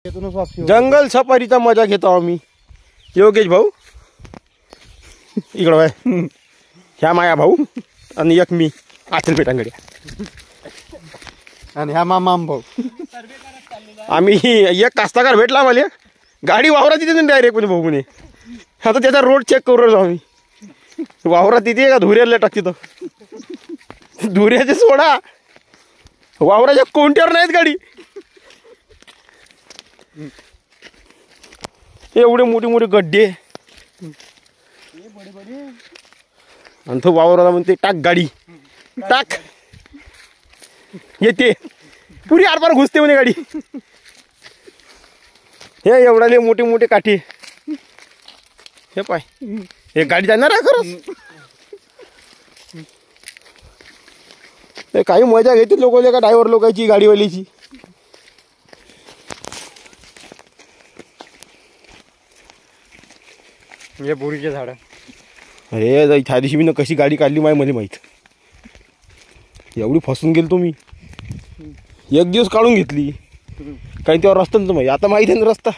जंगल सफारीचा मजा घेतो आम्ही. योगेश भाऊ इकडं आहे, ह्या माया भाऊ आणि एक मी आचल पेटांगड्या आणि ह्या माम भाऊ. आम्ही एक कास्तकार भेटला आम्हाला, गाडी वावरात तिथे डायरेक्ट म्हणजे भाऊ म्हणे. आता त्याचा रोड चेक करू राहिलो आम्ही. वावरात तिथे का धुऱ्याला टाकते तो, धुऱ्याचे सोडा वावराच्या कोणत्यावर नाहीत गाडी. एवढे मोठे मोठे गड्डे आणि तो वावराला म्हणते टाक गाडी टाक, येते पुरी आरपार घुसते म्हणे गाडी. हे एवढाले मोठे मोठे काठी. हे पाय, हे गाडी जाणार आहे खरंच. काही मजा घेते लोक का ड्रायव्हर लोकांची, गाडीवालीची. हे बोरीचे झाड. अरे त्या दिवशी मी कशी गाडी काढली मध्ये माहीत. एवढी फसून गेलो तुम्ही. एक दिवस काढून घेतली काही तेव्हा रस्ता नव्हतं माहीत. आता माहीत आहे ना रस्ता.